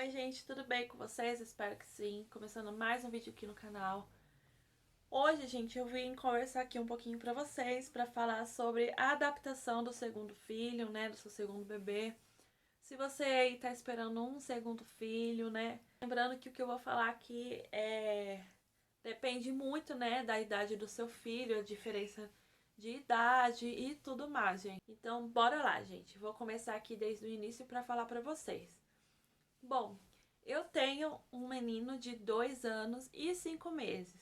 Oi gente, tudo bem com vocês? Espero que sim. Começando mais um vídeo aqui no canal. Hoje, gente, eu vim conversar aqui um pouquinho pra vocês para falar sobre a adaptação do segundo filho, né, do seu segundo bebê. Se você aí tá esperando um segundo filho, né, lembrando que o que eu vou falar aqui depende muito, né, da idade do seu filho, a diferença de idade e tudo mais, gente. Então, bora lá, gente. Vou começar aqui desde o início para falar para vocês. Bom, eu tenho um menino de 2 anos e 5 meses.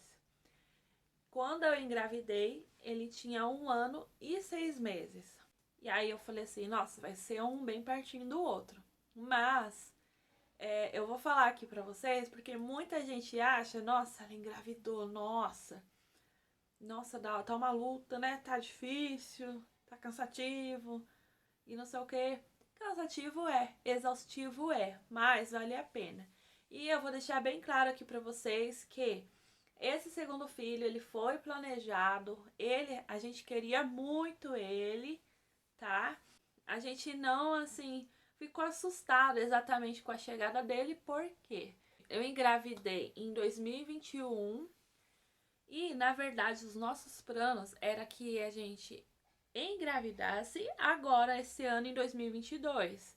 Quando eu engravidei, ele tinha 1 ano e 6 meses. E aí eu falei assim, nossa, vai ser um bem pertinho do outro. Mas eu vou falar aqui pra vocês, porque muita gente acha, nossa, ela engravidou, nossa, tá uma luta, né? Tá difícil, tá cansativo e não sei o que. Cansativo exaustivo mas vale a pena. E eu vou deixar bem claro aqui pra vocês que esse segundo filho, ele foi planejado, a gente queria muito ele, tá? A gente não, assim, ficou assustado exatamente com a chegada dele, porque eu engravidei em 2021 e, na verdade, os nossos planos era que a gente engravidasse agora esse ano em 2022.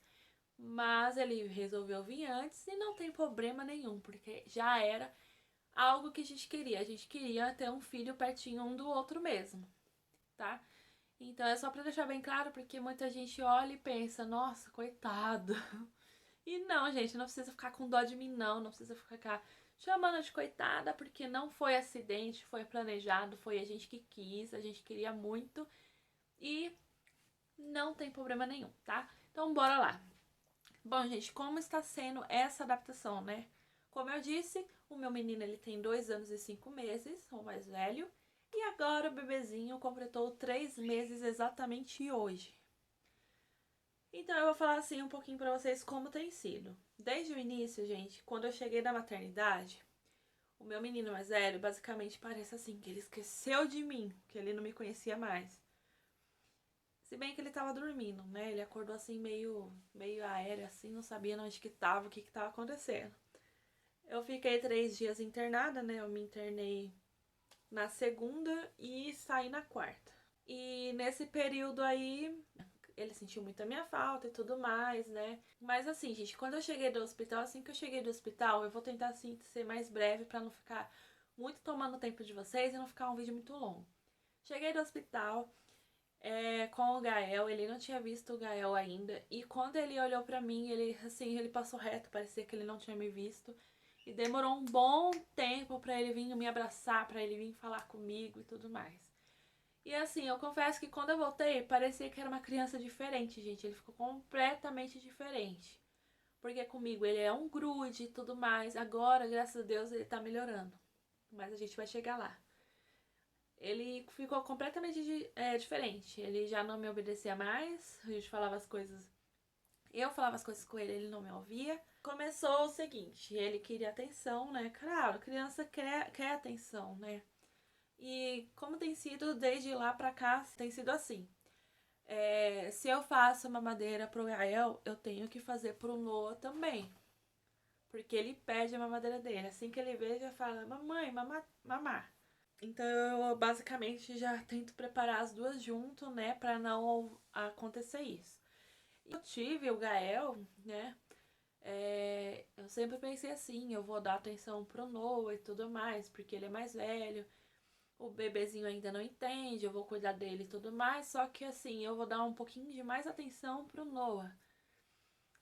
Mas ele resolveu vir antes e não tem problema nenhum, porque já era algo que a gente queria. A gente queria ter um filho pertinho um do outro mesmo, tá? Então é só pra deixar bem claro, porque muita gente olha e pensa, nossa, coitado. E não, gente, não precisa ficar com dó de mim, não precisa ficar chamando de coitada, porque não foi acidente, foi planejado, foi a gente que quis, a gente queria muito e não tem problema nenhum, tá? Então bora lá. Bom, gente, como está sendo essa adaptação, né? Como eu disse, o meu menino ele tem 2 anos e 5 meses, o mais velho, e agora o bebezinho completou 3 meses exatamente hoje. Então eu vou falar assim um pouquinho pra vocês como tem sido. Desde o início, gente, quando eu cheguei da maternidade, o meu menino mais velho basicamente parece assim que ele esqueceu de mim, que ele não me conhecia mais. Se bem que ele tava dormindo, né? Ele acordou assim meio aéreo, assim, não sabia onde que tava, o que que tava acontecendo. Eu fiquei 3 dias internada, né? Eu me internei na segunda e saí na quarta. E nesse período aí, ele sentiu muito a minha falta e tudo mais, né? Mas assim, gente, quando eu cheguei do hospital, assim que eu cheguei do hospital, eu vou tentar assim ser mais breve pra não ficar muito tomando tempo de vocês e não ficar um vídeo muito longo. Cheguei do hospital, com o Gael, ele não tinha visto o Gael ainda. E quando ele olhou pra mim, ele passou reto, parecia que ele não tinha me visto. E demorou um bom tempo pra ele vir me abraçar, pra ele vir falar comigo e tudo mais. E assim, eu confesso que quando eu voltei, parecia que era uma criança diferente, gente. Ele ficou completamente diferente. Porque comigo ele é um grude e tudo mais. Agora, graças a Deus, ele tá melhorando. Mas a gente vai chegar lá. Ele ficou completamente diferente. Ele já não me obedecia mais. A gente falava as coisas. Eu falava as coisas com ele, ele não me ouvia. Começou o seguinte: ele queria atenção, né? Claro, criança quer atenção, né? E como tem sido desde lá pra cá, tem sido assim. Se eu faço mamadeira pro Gael, eu tenho que fazer pro Noah também. Porque ele pede a mamadeira dele. Assim que ele vê, já fala: mamãe, mamar. Então eu basicamente já tento preparar as duas junto, né, pra não acontecer isso. Eu tive o Gael, né, eu sempre pensei assim, eu vou dar atenção pro Noah e tudo mais, porque ele é mais velho, o bebezinho ainda não entende, eu vou cuidar dele e tudo mais, só que assim, eu vou dar um pouquinho de mais atenção pro Noah.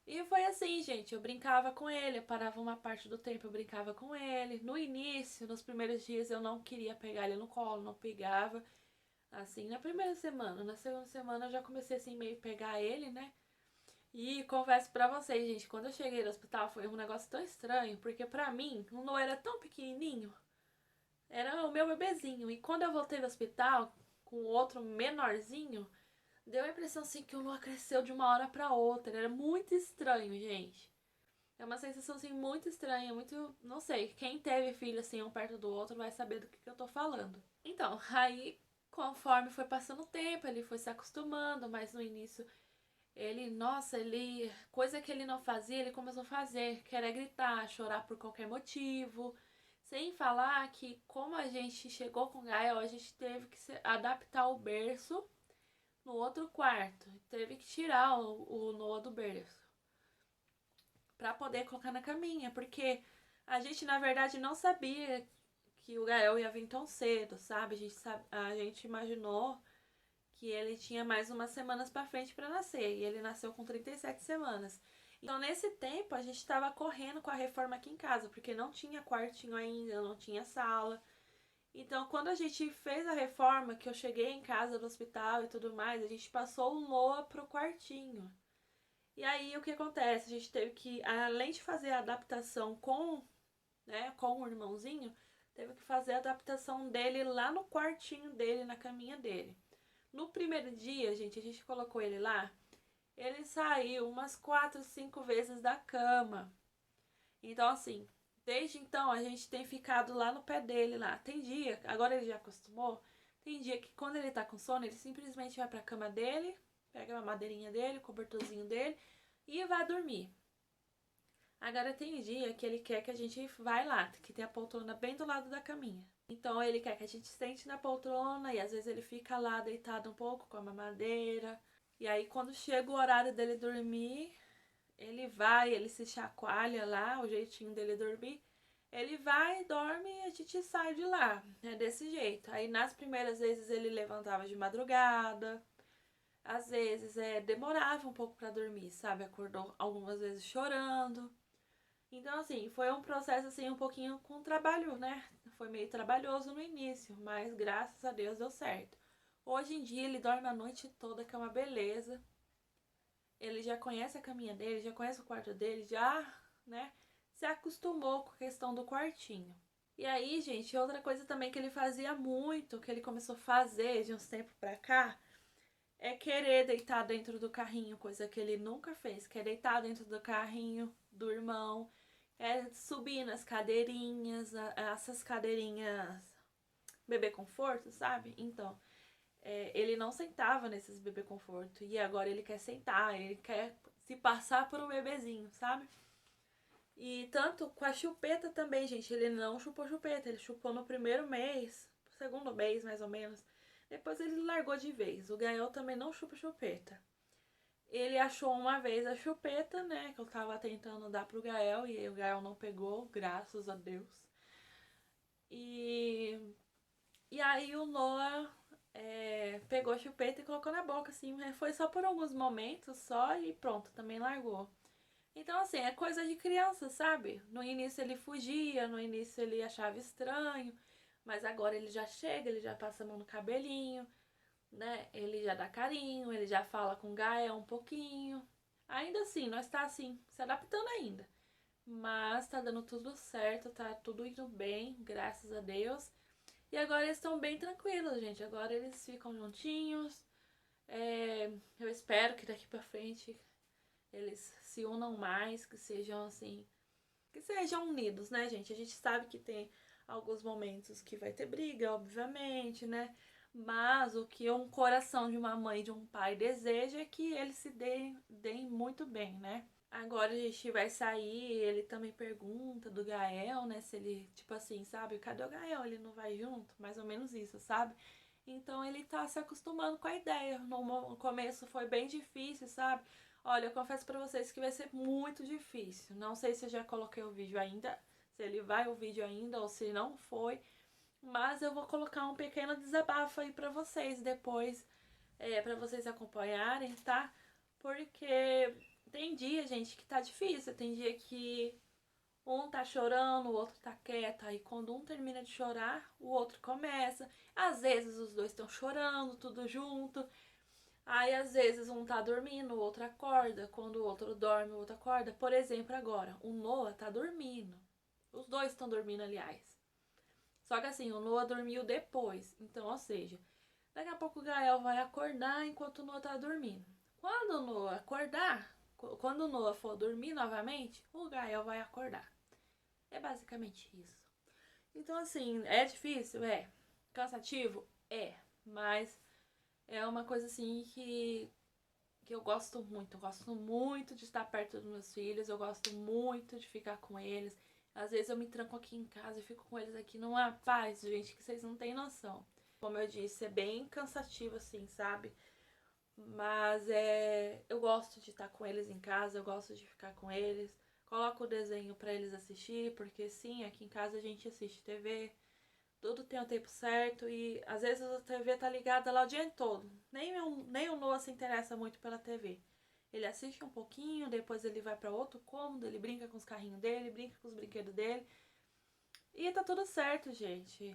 E foi assim, gente, eu brincava com ele, eu parava uma parte do tempo, eu brincava com ele. No início, nos primeiros dias, eu não queria pegar ele no colo, não pegava. Assim, na primeira semana, na segunda semana eu já comecei assim, meio pegar ele, né? E confesso pra vocês, gente, quando eu cheguei no hospital foi um negócio tão estranho, porque pra mim, o Noah era tão pequenininho, era o meu bebezinho. E quando eu voltei do hospital, com o outro menorzinho, deu a impressão assim que o Noah cresceu de uma hora pra outra. Era muito estranho, gente. É uma sensação assim muito estranha, muito, não sei, quem teve filho assim um perto do outro vai saber do que eu tô falando. Então, aí conforme foi passando o tempo, ele foi se acostumando, mas no início Nossa, coisa que ele não fazia, ele começou a fazer, que era gritar, chorar por qualquer motivo. Sem falar que, como a gente chegou com o Gael, a gente teve que adaptar o berço no outro quarto. Teve que tirar o Noah do berço pra poder colocar na caminha, porque a gente, na verdade, não sabia que o Gael ia vir tão cedo, sabe? A gente imaginou que ele tinha mais umas semanas pra frente pra nascer, e ele nasceu com 37 semanas. Então, nesse tempo, a gente estava correndo com a reforma aqui em casa, porque não tinha quartinho ainda, não tinha sala. Então, quando a gente fez a reforma, que eu cheguei em casa do hospital e tudo mais, a gente passou o Noah pro quartinho. E aí, o que acontece? A gente teve que, além de fazer a adaptação com o irmãozinho, teve que fazer a adaptação dele lá no quartinho dele, na caminha dele. No primeiro dia, gente, a gente colocou ele lá, ele saiu umas 4, 5 vezes da cama. Então, assim, desde então a gente tem ficado lá no pé dele lá. Tem dia, agora ele já acostumou, tem dia que quando ele tá com sono, ele simplesmente vai pra cama dele, pega a madeirinha dele, o cobertorzinho dele e vai dormir. Agora tem dia que ele quer que a gente vai lá, que tem a poltrona bem do lado da caminha. Então ele quer que a gente sente na poltrona e às vezes ele fica lá deitado um pouco com a mamadeira. E aí quando chega o horário dele dormir, ele se chacoalha lá, o jeitinho dele dormir. Ele vai, dorme e a gente sai de lá. É desse jeito. Aí nas primeiras vezes ele levantava de madrugada. Às vezes demorava um pouco para dormir, sabe? Acordou algumas vezes chorando. Então, assim, foi um processo assim um pouquinho com trabalho, né? Foi meio trabalhoso no início, mas graças a Deus deu certo. Hoje em dia ele dorme a noite toda, que é uma beleza. Ele já conhece a caminha dele, já conhece o quarto dele, já, né, se acostumou com a questão do quartinho. E aí, gente, outra coisa também que ele fazia muito, que ele começou a fazer de uns tempos pra cá, é querer deitar dentro do carrinho, coisa que ele nunca fez, que é deitar dentro do carrinho do irmão, subir nas cadeirinhas, essas cadeirinhas bebê conforto, sabe? Então, ele não sentava nesses bebê conforto e agora ele quer sentar, ele quer se passar por um bebezinho, sabe? E tanto com a chupeta também, gente, ele não chupou chupeta, ele chupou no primeiro mês, segundo mês mais ou menos. Depois ele largou de vez. O Gael também não chupa chupeta. Ele achou uma vez a chupeta, né, que eu tava tentando dar pro Gael e o Gael não pegou, graças a Deus. E aí o Noah pegou a chupeta e colocou na boca, assim, foi só por alguns momentos só e pronto, também largou. Então, assim, é coisa de criança, sabe? No início ele fugia, no início ele achava estranho, mas agora ele já chega, ele já passa a mão no cabelinho, né? Ele já dá carinho, ele já fala com o Gael um pouquinho. Ainda assim, nós tá assim, se adaptando ainda. Mas tá dando tudo certo, tá tudo indo bem, graças a Deus. E agora eles estão bem tranquilos, gente. Agora eles ficam juntinhos. Eu espero que daqui pra frente eles se unam mais, que sejam assim, que sejam unidos, né, gente? A gente sabe que tem alguns momentos que vai ter briga, obviamente, né? Mas o que um coração de uma mãe e de um pai deseja é que eles se deem muito bem, né? Agora a gente vai sair, ele também pergunta do Gael, né? Se ele, tipo assim, sabe? Cadê o Gael? Ele não vai junto? Mais ou menos isso, sabe? Então ele tá se acostumando com a ideia. No começo foi bem difícil, sabe? Olha, eu confesso pra vocês que vai ser muito difícil. Não sei se eu já coloquei o vídeo ainda, se ele vai o vídeo ainda ou se não foi. Mas eu vou colocar um pequeno desabafo aí pra vocês depois, pra vocês acompanharem, tá? Porque tem dia, gente, que tá difícil. Tem dia que um tá chorando, o outro tá quieto. Aí quando um termina de chorar, o outro começa. Às vezes os dois estão chorando, tudo junto. Aí às vezes um tá dormindo, o outro acorda. Quando o outro dorme, o outro acorda. Por exemplo, agora, o Noah tá dormindo. Os dois estão dormindo, aliás. Só que assim, o Noah dormiu depois. Então, ou seja, daqui a pouco o Gael vai acordar enquanto o Noah tá dormindo. Quando o Noah acordar, quando o Noah for dormir novamente, o Gael vai acordar. É basicamente isso. Então, assim, é difícil? É. Cansativo? É. Mas é uma coisa assim que que eu gosto muito de estar perto dos meus filhos, eu gosto muito de ficar com eles. Às vezes eu me tranco aqui em casa e fico com eles aqui numa paz, gente, que vocês não têm noção. Como eu disse, é bem cansativo assim, sabe? Mas eu gosto de estar com eles em casa, eu gosto de ficar com eles. Coloco o desenho para eles assistir, porque sim, aqui em casa a gente assiste TV. Tudo tem o tempo certo e às vezes a TV tá ligada lá o dia todo. Nem o Noah se interessa muito pela TV. Ele assiste um pouquinho, depois ele vai para outro cômodo, ele brinca com os carrinhos dele, brinca com os brinquedos dele. E tá tudo certo, gente.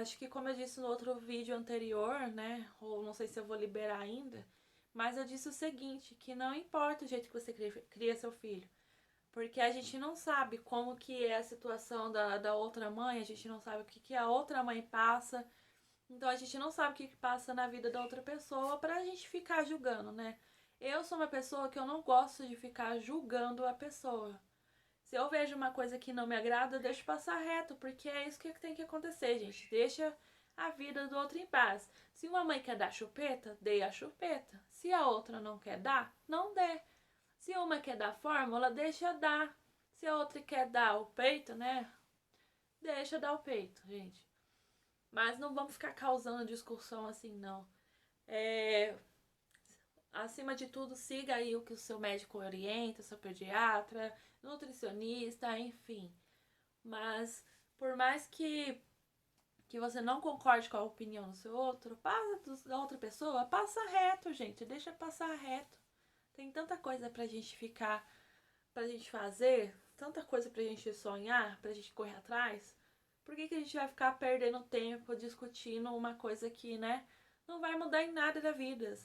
Acho que como eu disse no outro vídeo anterior, né? Ou não sei se eu vou liberar ainda, mas eu disse o seguinte, que não importa o jeito que você cria seu filho. Porque a gente não sabe como que é a situação da outra mãe, a gente não sabe o que a outra mãe passa. Então a gente não sabe o que passa na vida da outra pessoa pra gente ficar julgando, né? Eu sou uma pessoa que eu não gosto de ficar julgando a pessoa. Se eu vejo uma coisa que não me agrada, eu deixo passar reto, porque é isso que tem que acontecer, gente. Deixa a vida do outro em paz. Se uma mãe quer dar chupeta, dê a chupeta. Se a outra não quer dar, não dê. Se uma quer dar fórmula, deixa dar. Se a outra quer dar o peito, né? Deixa dar o peito, gente. Mas não vamos ficar causando discussão assim, não. Acima de tudo, siga aí o que o seu médico orienta, seu pediatra, nutricionista, enfim. Mas por mais que você não concorde com a opinião do seu outro, da outra pessoa, passa reto, gente. Deixa passar reto. Tem tanta coisa pra gente pra gente fazer, tanta coisa pra gente sonhar, pra gente correr atrás. Por que a gente vai ficar perdendo tempo discutindo uma coisa que, né, não vai mudar em nada da vida?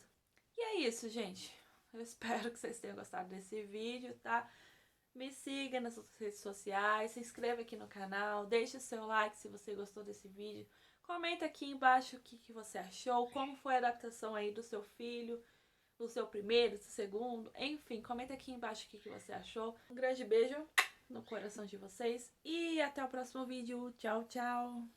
E é isso, gente. Eu espero que vocês tenham gostado desse vídeo, tá? Me siga nas outras redes sociais, se inscreva aqui no canal, deixe o seu like se você gostou desse vídeo. Comenta aqui embaixo o que você achou, como foi a adaptação aí do seu filho, do seu primeiro, do segundo, enfim, comenta aqui embaixo o que você achou. Um grande beijo no coração de vocês e até o próximo vídeo. Tchau, tchau!